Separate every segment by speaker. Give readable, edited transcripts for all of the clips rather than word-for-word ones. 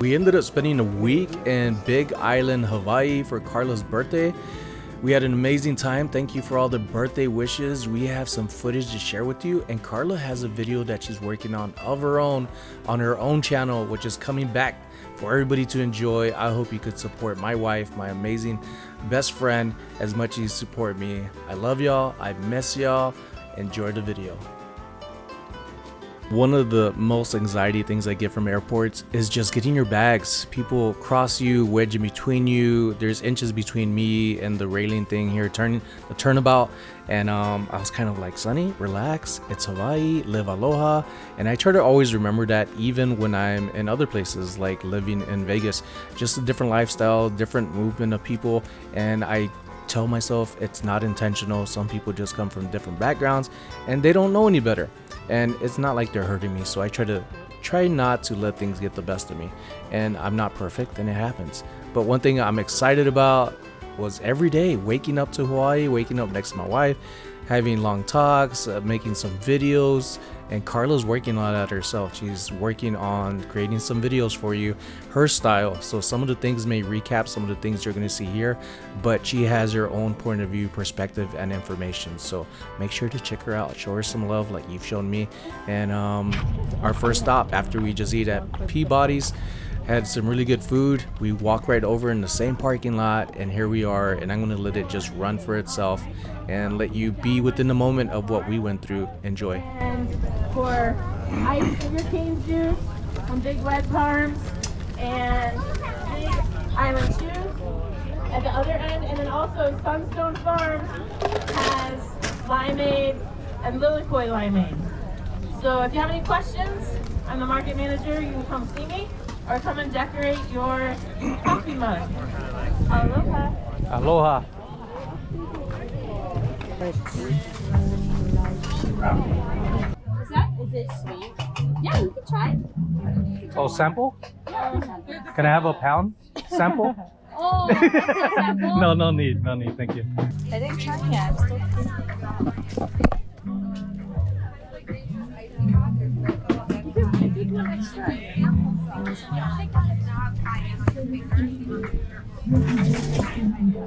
Speaker 1: We ended up spending a week in Big Island, Hawaii for Karla's birthday. We had an amazing time. Thank you for all the birthday wishes. We have some footage to share with you, and Karla has a video that she's working on of her own on her own channel, which is coming back for everybody to enjoy. I hope you could support my wife, my amazing best friend, as much as you support me. I love y'all. I miss y'all. Enjoy the video. One of the most anxiety things I get from airports is just getting your bags. People cross you, wedge in between you. There's inches between me and the railing thing here, the turnabout. And I was kind of like, Sonny, relax. It's Hawaii, live aloha. And I try to always remember that even when I'm in other places, like living in Vegas, just a different lifestyle, different movement of people. And I tell myself it's not intentional. Some people just come from different backgrounds and they don't know any better. And it's not like they're hurting me, so I try not to let things get the best of me. And I'm not perfect, and it happens. But one thing I'm excited about was every day waking up to Hawaii, waking up next to my wife, having long talks, making some videos. And Karla's working on that herself. She's working on creating some videos for you, her style. So some of the things may recap some of the things you're going to see here, but she has her own point of view, perspective, and information. So make sure to check her out. Show her some love like you've shown me. And our first stop after we just eat at Peabody's, had some really good food. We walked right over in the same parking lot, and here we are. And I'm going to let it just run for itself and let you be within the moment of what we went through. Enjoy.
Speaker 2: And for ice sugar cane juice from Big Red Farms and Big Island Juice at the other end. And then also Sunstone Farms has limeade and Lilikoi limeade. So if you have any questions, I'm the market manager. You can come see me or come and decorate your coffee mug. Aloha.
Speaker 1: Aloha.
Speaker 2: Is it sweet? Yeah, you can try it.
Speaker 1: Oh, sample? Can I have a pound sample?
Speaker 2: Oh, that's a sample?
Speaker 1: No, no need, thank you.
Speaker 2: I didn't try yet.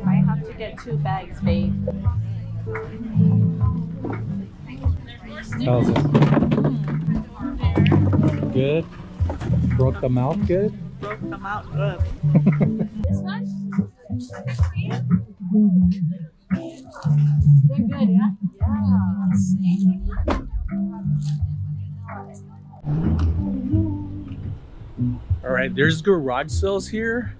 Speaker 2: I have to get 2 bags, babe.
Speaker 1: How's it? Good? Broke the mouth good?
Speaker 3: Broke them out good.
Speaker 2: This one? They're good, yeah?
Speaker 1: All right, there's garage sales here,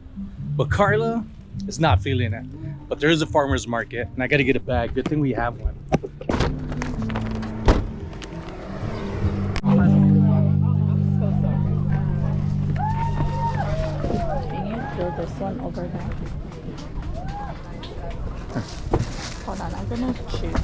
Speaker 1: but Karla is not feeling it. But there is a farmer's market, and I gotta get a bag. Good thing we have one.
Speaker 2: Can you throw this one over there? Hold on, I'm gonna choose.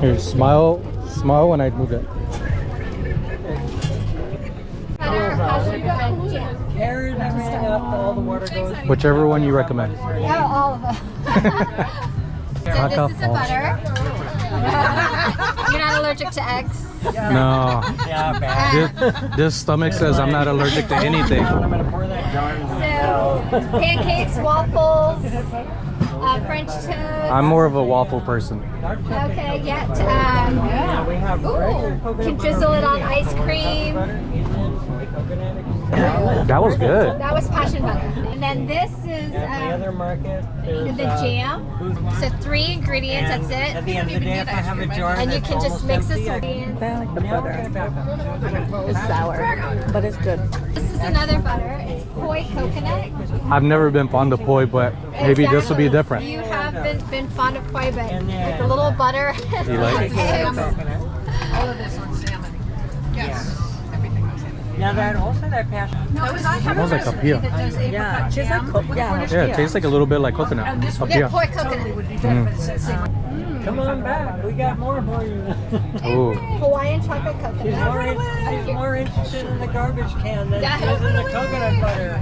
Speaker 1: Here, smile when I move it. Whichever one you recommend.
Speaker 4: Oh, all of them. So this is a butter. You're not allergic to eggs?
Speaker 1: No. This stomach says I'm not allergic to anything.
Speaker 4: So pancakes, waffles, French toast.
Speaker 1: I'm more of a waffle person.
Speaker 4: Okay, yeah. Ooh, can drizzle it on ice cream.
Speaker 1: That was good.
Speaker 4: That was passion butter. And then this is the jam. So 3 ingredients, that's it.
Speaker 3: At the end of the day, if I have a jar,
Speaker 4: And you can just mix this ingredients.
Speaker 3: I like the butter. It's sour, but it's good.
Speaker 4: This is another butter. It's poi coconut.
Speaker 1: I've never been fond of poi, but maybe this will be different.
Speaker 4: You haven't been fond of poi, but with a little butter.
Speaker 1: You like it?
Speaker 4: Eggs.
Speaker 3: All of this on salmon. Yes. Everything on salmon.
Speaker 5: Now that also that passion.
Speaker 1: Smells like papaya.
Speaker 3: Yeah, tastes like
Speaker 1: Yeah, it tastes like a little bit like coconut. Papaya.
Speaker 4: Pork coconut.
Speaker 5: Come on back. We got more for you.
Speaker 1: Ooh.
Speaker 4: Hawaiian chocolate coconut.
Speaker 5: She's more interested in the garbage can than she is in the coconut butter.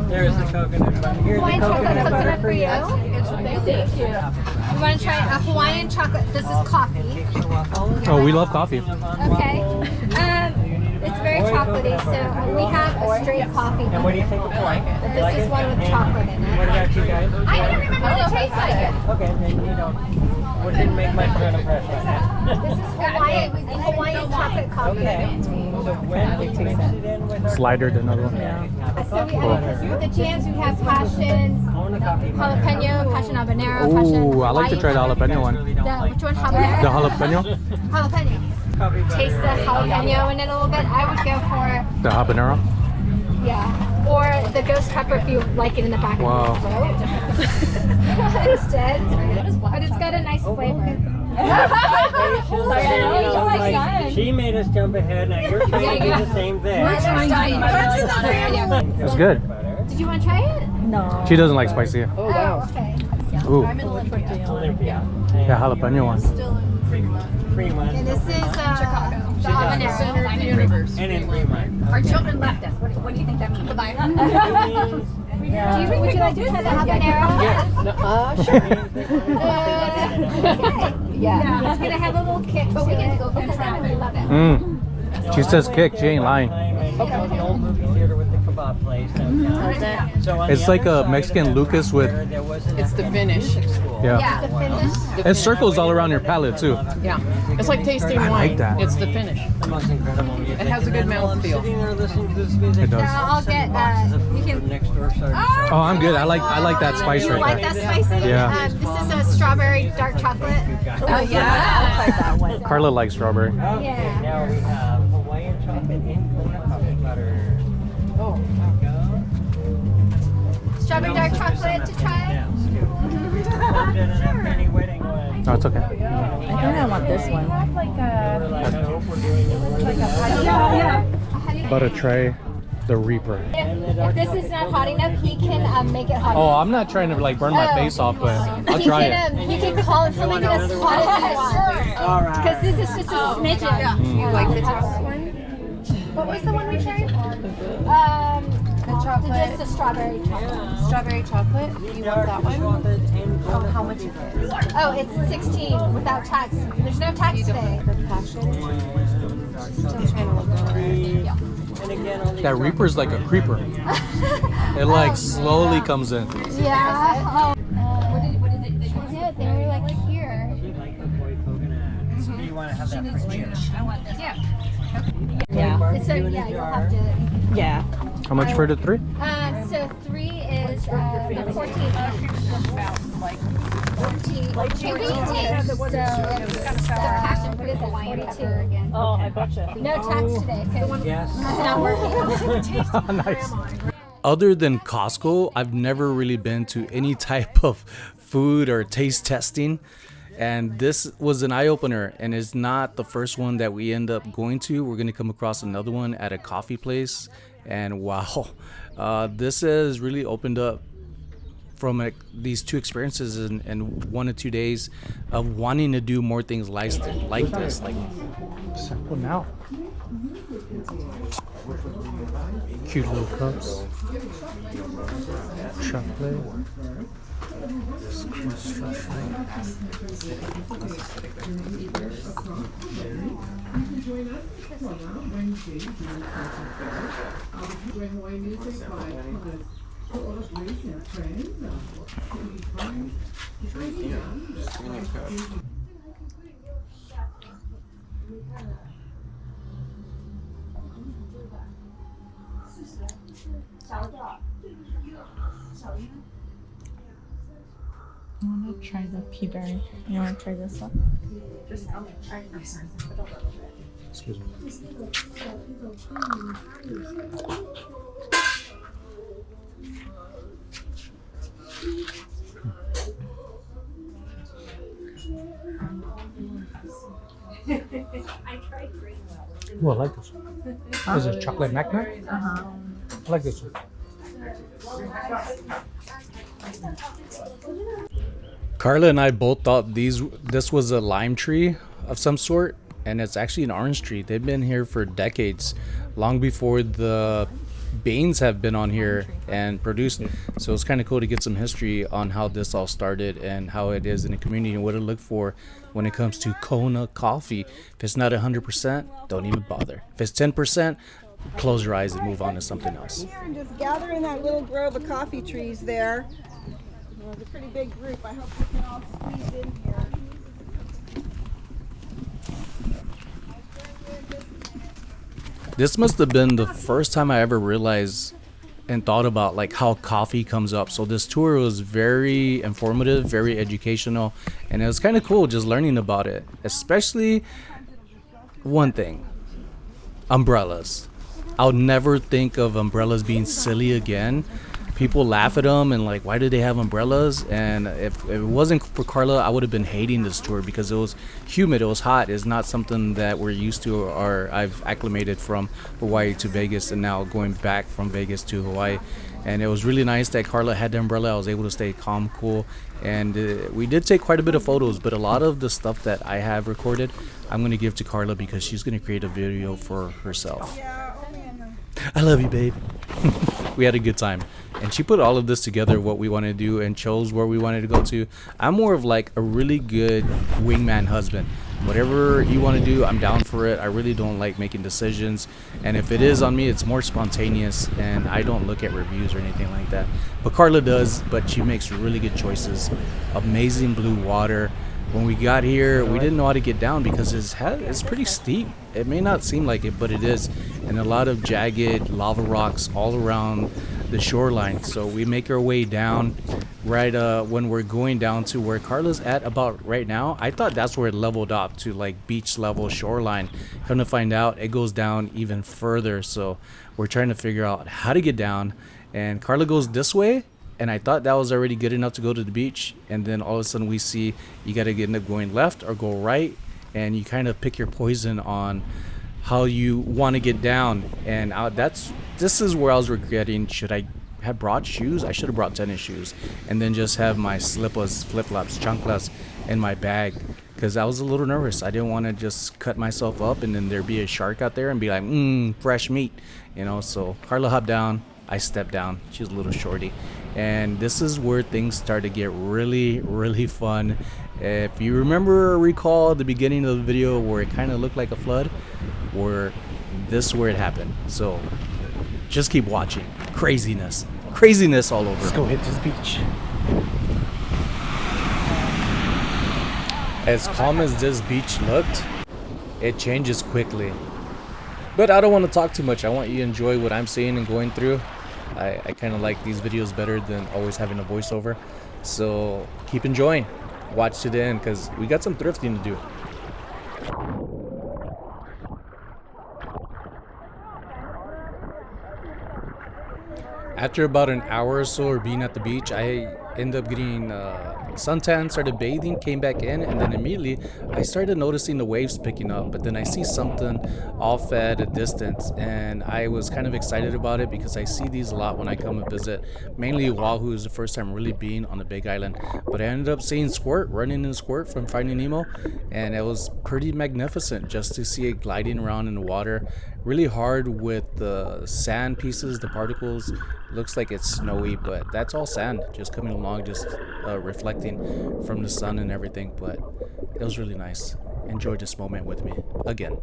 Speaker 5: There's the coconut butter. Here's the
Speaker 4: Hawaiian chocolate
Speaker 5: coconut butter
Speaker 4: coconut for you.
Speaker 2: Thank you.
Speaker 4: You want to try a Hawaiian chocolate? This is coffee.
Speaker 1: Oh, we love coffee.
Speaker 4: Okay. It's very chocolatey, so we have a straight coffee.
Speaker 5: And what do you think of white?
Speaker 4: This is one with chocolate in it.
Speaker 5: What about you guys?
Speaker 4: I don't remember what it tastes like.
Speaker 5: Okay, then you don't. What didn't make much of an impression?
Speaker 4: This is Hawaiian chocolate coffee.
Speaker 5: Okay. So when we mix it in with our
Speaker 1: It's lighter than another one.
Speaker 4: So we have the jams. We have passion, jalapeno, passion habanero, passion.
Speaker 1: Ooh, I like to try the jalapeno one.
Speaker 4: Which one? Habanero.
Speaker 1: The jalapeno?
Speaker 4: Jalapeno. Taste the jalapeno in it a little bit. I would go for
Speaker 1: The habanero?
Speaker 4: yeah, or the ghost pepper if you like it in the back
Speaker 1: Wow.
Speaker 4: of your throat. Instead, but it's got a nice flavor.
Speaker 5: She made us jump ahead. Now you're trying to do the same thing.
Speaker 1: It's good.
Speaker 4: Did you want to try it?
Speaker 3: No.
Speaker 1: She doesn't like spicy.
Speaker 4: Oh, okay.
Speaker 1: Ooh.
Speaker 5: Olympia.
Speaker 1: The jalapeno one.
Speaker 5: 3 months.
Speaker 4: And this is the habanero.
Speaker 5: And in 3 months.
Speaker 4: Our children left us. What do you think that means? Would you like to try the habanero?
Speaker 3: Sure.
Speaker 4: Yeah. It's gonna have a little kick, but we can go and try it. We love it.
Speaker 1: Mm. She says kick, she ain't lying.
Speaker 5: Okay. The old movie theater with the kebab place downtown. So on
Speaker 1: It's
Speaker 5: the
Speaker 1: like
Speaker 5: other
Speaker 1: a
Speaker 5: side
Speaker 1: Mexican
Speaker 5: of
Speaker 1: Lucas with,
Speaker 6: It's the finish.
Speaker 1: yeah.
Speaker 4: Yeah, the finish.
Speaker 1: It circles all around your palate too.
Speaker 6: Yeah. It's like tasting
Speaker 1: I
Speaker 6: wine.
Speaker 1: like that.
Speaker 6: It's the finish.
Speaker 5: the most incredible music.
Speaker 6: It has a good
Speaker 5: And then while I'm
Speaker 6: mouthfeel.
Speaker 5: sitting there listening to this music,
Speaker 1: It does.
Speaker 4: I'll get,
Speaker 5: boxes of
Speaker 4: you
Speaker 5: food
Speaker 4: can-
Speaker 5: from next door started
Speaker 1: Oh, I'm good. I like that spice
Speaker 4: You
Speaker 1: right
Speaker 4: like
Speaker 1: there.
Speaker 4: that spicy?
Speaker 1: Yeah.
Speaker 4: This is a strawberry dark chocolate.
Speaker 3: Oh yeah, I'll try that one.
Speaker 1: Karla likes strawberry.
Speaker 5: Okay,
Speaker 4: Yeah.
Speaker 5: now we have Hawaiian chocolate in coconut butter.
Speaker 6: Oh.
Speaker 4: Strawberry dark chocolate to try.
Speaker 5: Yeah, didn't have any wedding one.
Speaker 1: No, it's okay.
Speaker 3: I think I want this one.
Speaker 5: We're like, I hope we're doing it.
Speaker 1: About to try the Reaper.
Speaker 4: If this is not hot enough, he can make it hot.
Speaker 1: Oh, I'm not trying to like burn my face off, but I'll try it.
Speaker 4: He can call it something as hot as he wants.
Speaker 5: All right.
Speaker 4: Because this is just a smidgen.
Speaker 6: You like the top one?
Speaker 4: What was the one we tried?
Speaker 6: The chocolate.
Speaker 4: Just a strawberry chocolate.
Speaker 6: Strawberry chocolate. You want that one?
Speaker 5: Oh,
Speaker 6: How much is it?
Speaker 4: Oh, it's 16 without tax. There's no tax today.
Speaker 6: The passion. Still trying to look for it.
Speaker 5: And again, on the
Speaker 1: That Reaper's like a creeper. It like slowly comes in.
Speaker 4: Yeah. What is it? Yeah, they were like here.
Speaker 5: You like the boy coconut. Do you want to have that for you?
Speaker 3: Yeah.
Speaker 4: It's a, yeah, you'll have to.
Speaker 3: Yeah.
Speaker 1: How much for the 3?
Speaker 4: So 3 is 14. 14. Like 14. So it's the passion. What is it? 42 again.
Speaker 3: Oh, I gotcha.
Speaker 4: No tax today. Okay.
Speaker 5: Yes.
Speaker 4: It's not working.
Speaker 1: Nice. Other than Costco, I've never really been to any type of food or taste testing. And this was an eye-opener, and it's not the first one that we end up going to. We're going to come across another one at a coffee place. And wow, this has really opened up from these 2 experiences in 1 or 2 days of wanting to do more things like this. Like, sample now. Cute little cups. Chocolate.
Speaker 3: I want to try the pea berry. You want to try this one?
Speaker 1: Excuse me. Oh, I like this one.
Speaker 6: What is it, chocolate magnet?
Speaker 3: Uh-huh.
Speaker 6: I like this one.
Speaker 1: Karla and I both thought this was a lime tree of some sort, and it's actually an orange tree. They've been here for decades, long before the beans have been on here and produced. So it's kind of cool to get some history on how this all started and how it is in the community and what to look for when it comes to Kona coffee. If it's not 100%, don't even bother. If it's 10%, close your eyes and move on to something else.
Speaker 7: Here and just gather in that little grove of coffee trees there. It's a pretty big group. I hope we can all squeeze in here.
Speaker 1: This must have been the first time I ever realized and thought about like how coffee comes up. So this tour was very informative, very educational, and it was kind of cool just learning about it. Especially one thing, umbrellas. I'll never think of umbrellas being silly again. People laugh at them and like, why do they have umbrellas? And if it wasn't for Karla, I would have been hating this tour because it was humid, it was hot. It's not something that we're used to or I've acclimated from Hawaii to Vegas and now going back from Vegas to Hawaii. And it was really nice that Karla had the umbrella. I was able to stay calm, cool. And we did take quite a bit of photos, but a lot of the stuff that I have recorded, I'm going to give to Karla because she's going to create a video for herself. I love you, babe. We had a good time. And she put all of this together, what we wanted to do, and chose where we wanted to go to. I'm more of like a really good wingman husband. Whatever you want to do, I'm down for it. I really don't like making decisions. And if it is on me, it's more spontaneous. And I don't look at reviews or anything like that. But Karla does, but she makes really good choices. Amazing blue water. When we got here, we didn't know how to get down because it's pretty steep. It may not seem like it, but it is. And a lot of jagged lava rocks all around the shoreline. So we make our way down right when we're going down to where Karla's at about right now. I thought that's where it leveled up to like beach level shoreline. Come to find out, it goes down even further. So we're trying to figure out how to get down. And Karla goes this way. And I thought that was already good enough to go to the beach. And then all of a sudden we see you got to end up going left or go right. And you kind of pick your poison on how you want to get down. And this is where I was regretting. Should I have brought shoes? I should have brought tennis shoes. And then just have my slippers, flip-flops, chanclas in my bag. Because I was a little nervous. I didn't want to just cut myself up and then there'd be a shark out there and be like, fresh meat. You know, so Karla hopped down. I stepped down. She was a little shorty. And this is where things start to get really, really fun. If you remember or recall the beginning of the video where it kind of looked like a flood, this is where it happened. So just keep watching. Craziness all over.
Speaker 6: Let's go hit this beach.
Speaker 1: As calm as this beach looked, it changes quickly. But I don't want to talk too much. I want you to enjoy what I'm seeing and going through. I kind of like these videos better than always having a voiceover. So keep enjoying. Watch to the end because we got some thrifting to do. After about an hour or so of being at the beach, I ended up getting suntan, started bathing, came back in, and then immediately I started noticing the waves picking up. But then I see something off at a distance, and I was kind of excited about it because I see these a lot when I come and visit. Mainly Oahu is the first time really being on the Big Island. But I ended up seeing Squirt, running in Squirt from Finding Nemo, and it was pretty magnificent just to see it gliding around in the water. Really hard with the sand pieces, the particles. Looks like it's snowy, but that's all sand just coming along, just reflecting from the sun and everything. But it was really nice. Enjoy this moment with me again.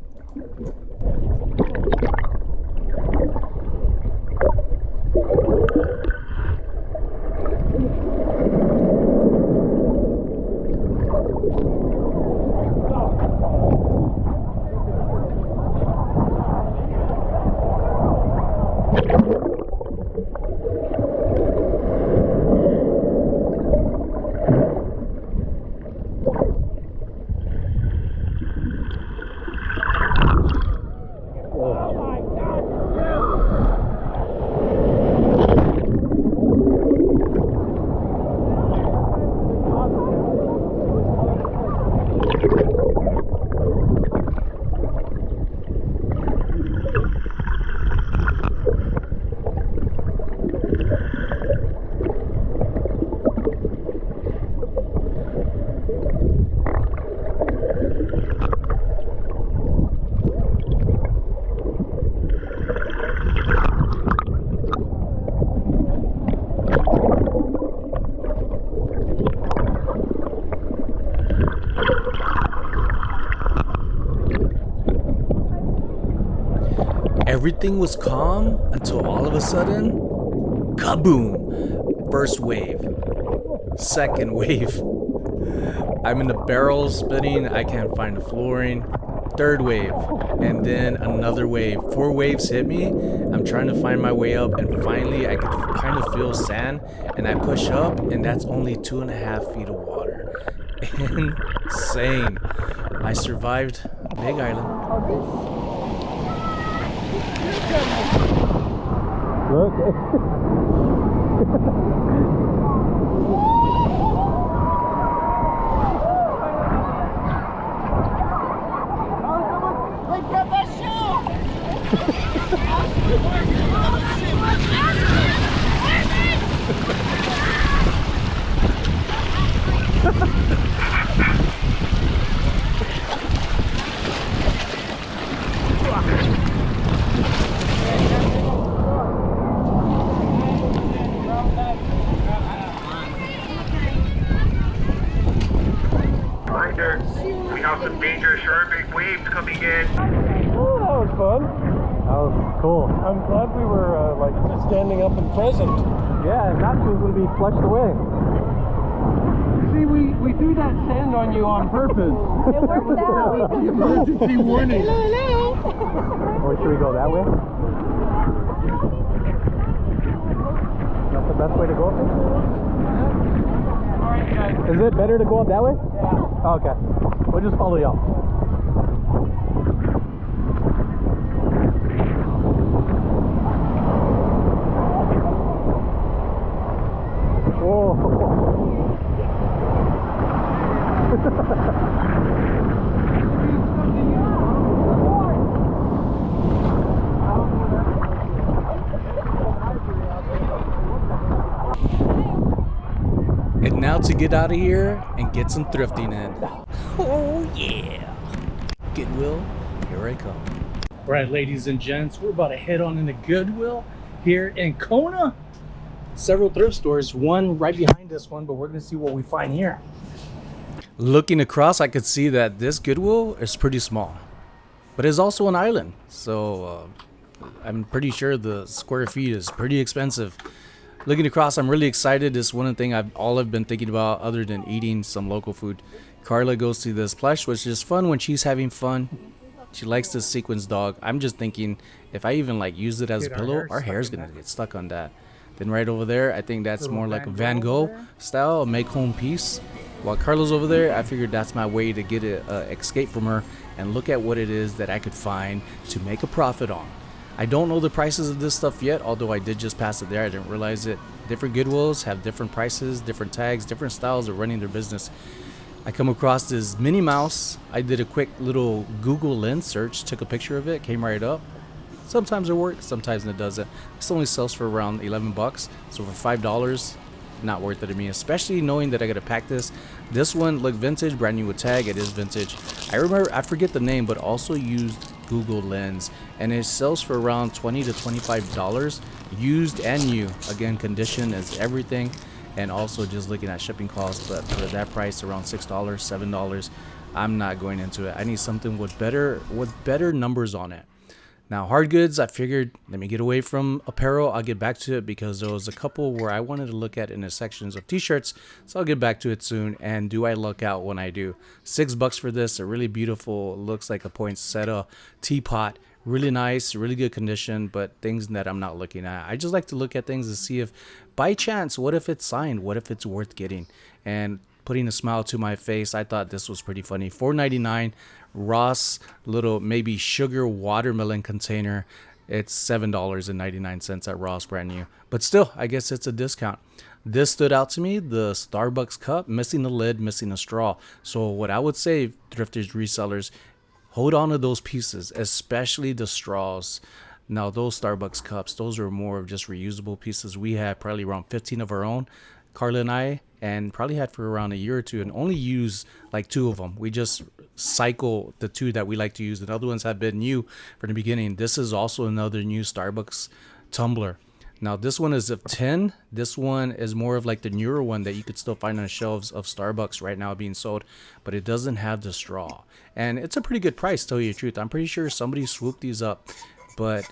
Speaker 1: Everything was calm until all of a sudden, kaboom! First wave, second wave. I'm in the barrels spinning, I can't find the flooring. Third wave, and then another wave. 4 waves hit me. I'm trying to find my way up, and finally I could kind of feel sand, and I push up, and that's only 2.5 feet of water. Insane. I survived Big Island.
Speaker 8: We have some dangerous sharp big waves coming in.
Speaker 6: Oh, that was fun.
Speaker 1: That was cool.
Speaker 6: I'm glad we were like standing up and present.
Speaker 1: Yeah, that was going to be flushed away.
Speaker 6: See, we threw that sand on you on purpose.
Speaker 3: It worked out.
Speaker 6: Emergency warning.
Speaker 1: Or should we go that way? That's the best way to go up there?
Speaker 6: Alright guys.
Speaker 1: Is it better to go up that way? Yeah. Oh, okay. We'll just follow y'all. Whoa. And now to get out of here and get some thrifting in. Oh yeah. Goodwill, here I come.
Speaker 9: All right, ladies and gents, we're about to head on into Goodwill here in Kona. Several thrift stores, one right behind this one, but we're gonna see what we find here.
Speaker 1: Looking across, I could see that this Goodwill is pretty small, but it's also an island. So I'm pretty sure the square feet is pretty expensive. Looking across, I'm really excited. This is one thing I've been thinking about other than eating some local food. Karla goes to this plush, which is fun when she's having fun. She likes this sequence dog. I'm just thinking if I even like use it as a pillow, our hair's gonna get stuck on that. Then right over there, I think that's more like a Van Gogh style, a make home piece. While Karla's over there, I figured that's my way to get an escape from her and look at what it is that I could find to make a profit on. I don't know the prices of this stuff yet, although I did just pass it there. I didn't realize it. Different Goodwills have different prices, different tags, different styles of running their business. I come across this Minnie Mouse. I did a quick little Google lens search, took a picture of it, came right up. Sometimes it works, sometimes it doesn't. This only sells for around 11 bucks, so for $5, not worth it to me, especially knowing that I gotta pack this. This one looked vintage, brand new with tag. It is vintage. I remember, I forget the name, but also used Google lens, and it sells for around $20 to $25 used and new. Again, condition is everything, and also just looking at shipping costs. But for that price, around $6, $7, I'm not going into it. I need something with better numbers on it. Now, hard goods, I figured, let me get away from apparel. I'll get back to it because there was a couple where I wanted to look at in the sections of t-shirts. So I'll get back to it soon. And do I luck out when I do? $6 for this. A really beautiful, looks like a poinsettia teapot. Really nice, really good condition, but things that I'm not looking at. I just like to look at things to see if, by chance, what if it's signed? What if it's worth getting? And putting a smile to my face, I thought this was pretty funny. $4.99. Ross little maybe sugar watermelon container. It's $7.99 at Ross, brand new, but still I guess it's a discount. This stood out to me, the Starbucks cup, missing the lid, missing a straw. So what I would say, thrifters, resellers, hold on to those pieces, especially the straws. Now those Starbucks cups, those are more of just reusable pieces. We had probably around 15 of our own, Karla and I, and probably had for around a year or two, and only use like 2 of them. We just cycle the 2 that we like to use. The other ones have been new from the beginning. This is also another new Starbucks tumbler. Now this one is of 10. This one is more of like the newer one that you could still find on the shelves of Starbucks right now being sold, but it doesn't have the straw, and it's a pretty good price, to tell you the truth. I'm pretty sure somebody swooped these up, but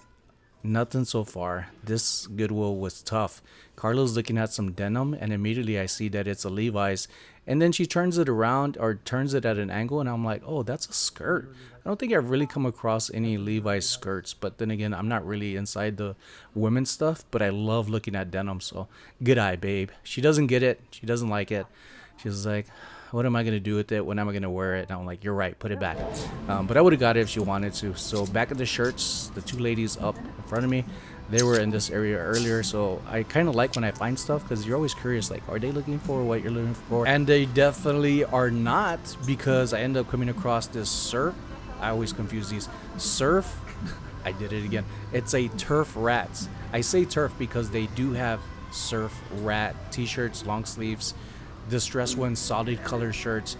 Speaker 1: Nothing so far. This Goodwill was tough. Karla's looking at some denim and immediately I see that it's a Levi's, and then she turns it around or turns it at an angle and I'm like, oh, that's a skirt. I don't think I've really come across any Levi's skirts, but then again, I'm not really inside the women's stuff, but I love looking at denim. So good eye, babe. She doesn't get it. She doesn't like it. She's like, what am I going to do with it? When am I going to wear it? And I'm like, you're right, put it back. But I would have got it if she wanted to. So back at the shirts, the two ladies up in front of me, they were in this area earlier. So I kind of like when I find stuff because you're always curious, like, are they looking for what you're looking for? And they definitely are not, because I end up coming across this surf. I always confuse these. Surf. I did it again. It's a turf rats. I say turf because they do have surf rat t-shirts, long sleeves, distressed ones, solid color shirts.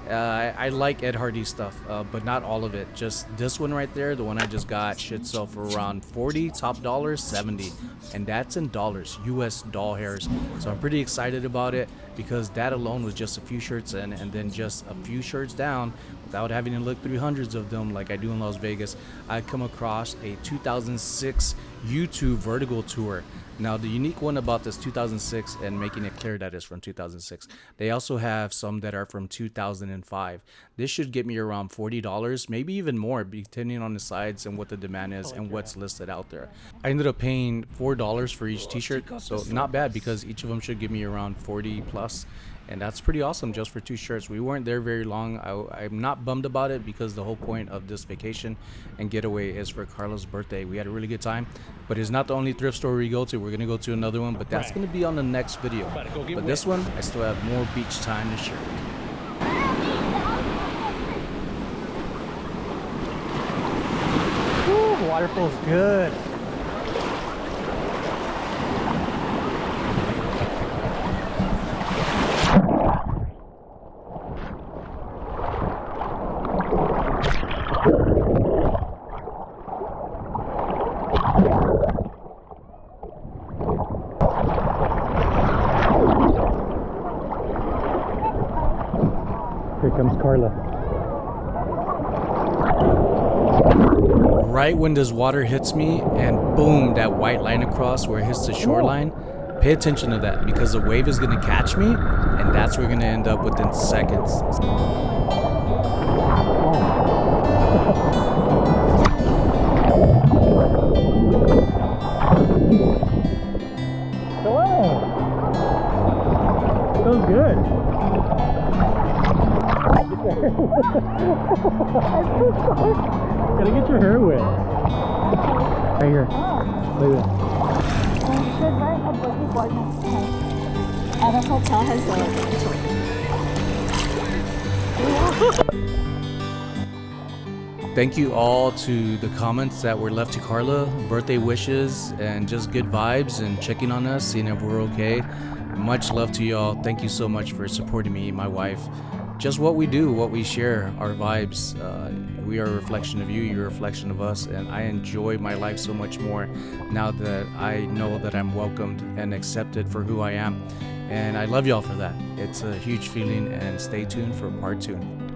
Speaker 1: I like Ed Hardy stuff, but not all of it. Just this one right there, the one I just got, should sell for around 40, top dollar 70, and that's in dollars, US doll hairs. So I'm pretty excited about it because that alone was just a few shirts in, and then just a few shirts down, without having to look through hundreds of them like I do in Las Vegas, I come across a 2006 U2 Vertigo tour. Now, the unique one about this 2006, and making it clear that it's from 2006, they also have some that are from 2005. This should get me around $40, maybe even more, depending on the sides and what the demand is and what's listed out there. I ended up paying $4 for each t-shirt, so not bad, because each of them should give me around 40 plus. And that's pretty awesome just for two shirts. We weren't there very long. I'm not bummed about it because the whole point of this vacation and getaway is for Karla's birthday. We had a really good time, but it's not the only thrift store we go to. We're going to go to another one, but that's going to be on the next video. But this one, I still have more beach time to share with you.
Speaker 9: Woo, the water feels good. Here comes Karla.
Speaker 1: Right when this water hits me and boom, that white line across where it hits the shoreline, pay attention to that because the wave is going to catch me and that's where we're going to end up within seconds.
Speaker 9: Hello. Feels good. Gotta get your hair wet. Right here. Look at
Speaker 3: Should rent a boogie board next time. At a hotel has
Speaker 1: Thank you all to the comments that were left to Karla, birthday wishes, and just good vibes and checking on us, seeing if we're okay. Much love to y'all. Thank you so much for supporting me, my wife. Just what we do, what we share, our vibes. We are a reflection of you, you're a reflection of us, and I enjoy my life so much more now that I know that I'm welcomed and accepted for who I am. And I love y'all for that. It's a huge feeling, and stay tuned for part 2.